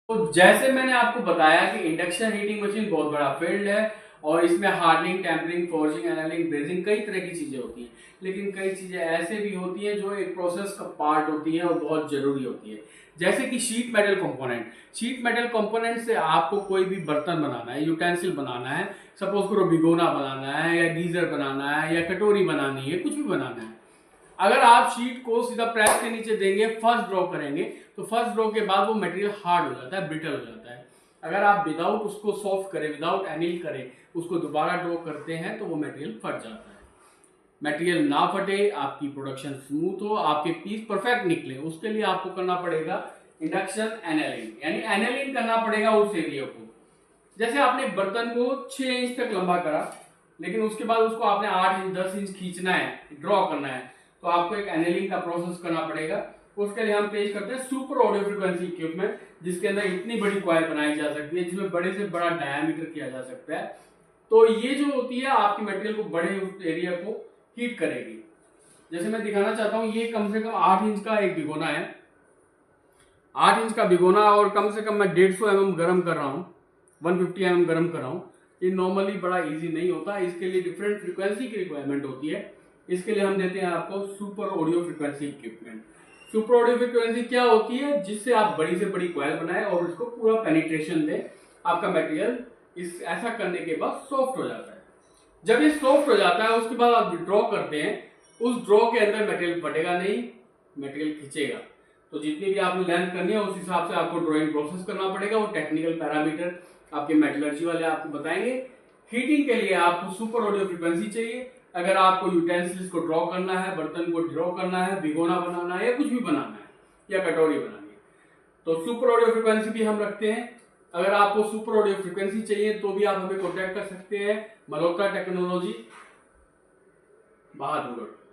तो जैसे मैंने आपको बताया कि इंडक्शन हीटिंग मशीन बहुत बड़ा फील्ड है और इसमें hardening, tempering, forging, annealing, brazing कई तरह की चीजें होती हैं। लेकिन कई चीजें ऐसे भी होती हैं जो एक प्रोसेस का पार्ट होती है और बहुत जरूरी होती है। जैसे कि sheet metal component. Sheet metal component से आपको कोई भी बर्तन बनाना है, यूटेंसिल बनाना है, सपोज करो भिगोना बनाना है या गीजर बनाना है या कटोरी बनानी है, कुछ भी बनाना है। अगर आप शीट को सीधा प्रेस के नीचे देंगे, फर्स्ट ड्रॉ करेंगे, तो फर्स्ट ड्रॉ के बाद वो मटेरियल हार्ड हो जाता है, ब्रिटल हो जाता है। अगर आप विदाउट उसको सॉफ्ट करें, विदाउट एनिल करें, उसको दोबारा ड्रॉ करते हैं तो वो मटेरियल फट जाता है। मटेरियल ना फटे, आपकी प्रोडक्शन स्मूथ हो, आपके पीस परफेक्ट निकले, उसके लिए आपको करना पड़ेगा इंडक्शन एनालिंग, यानी एनालिंग करना पड़ेगा उस एरिया को। जैसे आपने बर्तन को 6 इंच तक लंबा करा, लेकिन उसके बाद उसको आपने 8 इंच 10 इंच खींचना है, ड्रॉ करना है, तो आपको एक एनेलिंग का प्रोसेस करना पड़ेगा। उसके लिए हम पेश करते हैं सुपर ऑडियो फ्रीक्वेंसी इक्विपमेंट, जिसके अंदर इतनी बड़ी कॉइल बनाई जा सकती है, जिसमें बड़े से बड़ा डायमीटर किया जा सकता है। तो ये जो होती है आपकी मटेरियल को बड़े एरिया को हीट करेगी। जैसे मैं दिखाना चाहता हूँ, ये कम से कम 8 इंच का एक भिगोना है, 8 इंच का भिगोना, और कम से कम मैं 150 mm गर्म कर रहा हूँ, 150 mm गर्म कर रहा हूँ। ये नॉर्मली बड़ा इजी नहीं होता, इसके लिए डिफरेंट फ्रीक्वेंसी की रिक्वायरमेंट होती है। इसके लिए हम देते हैं आपको super audio frequency equipment. Super audio frequency क्या होती है? जिससे आप बड़ी से बड़ी कॉइल बनाए और उसको पूरा पेनिट्रेशन दे, आपका मटेरियल इस ऐसा करने के बाद सॉफ्ट हो जाता है। जब ये सॉफ्ट हो जाता है, उसके बाद आप ड्रॉ करते हैं, उस ड्रॉ के अंदर मटेरियल फटेगा नहीं, मटेरियल खींचेगा। तो जितनी भी आपने लेंथ करनी है उस हिसाब से आपको ड्राइंग प्रोसेस करना पड़ेगा। वो टेक्निकल पैरामीटर आपके मेटलर्जी वाले आपको बताएंगे। हीटिंग के लिए आपको सुपर ऑडियो फ्रीक्वेंसी चाहिए। अगर आपको यूटेंसिल्स को ड्रॉ करना है, बर्तन को ड्रॉ करना है, भिगोना बनाना है या कुछ भी बनाना है या कटोरी बनानी है, तो सुपर ऑडियो फ्रीक्वेंसी भी हम रखते हैं। अगर आपको सुपर ऑडियो फ्रीक्वेंसी चाहिए तो भी आप हमें कॉन्टैक्ट कर सकते हैं। मल्होत्रा टेक्नोलॉजी, बहादुरगढ़।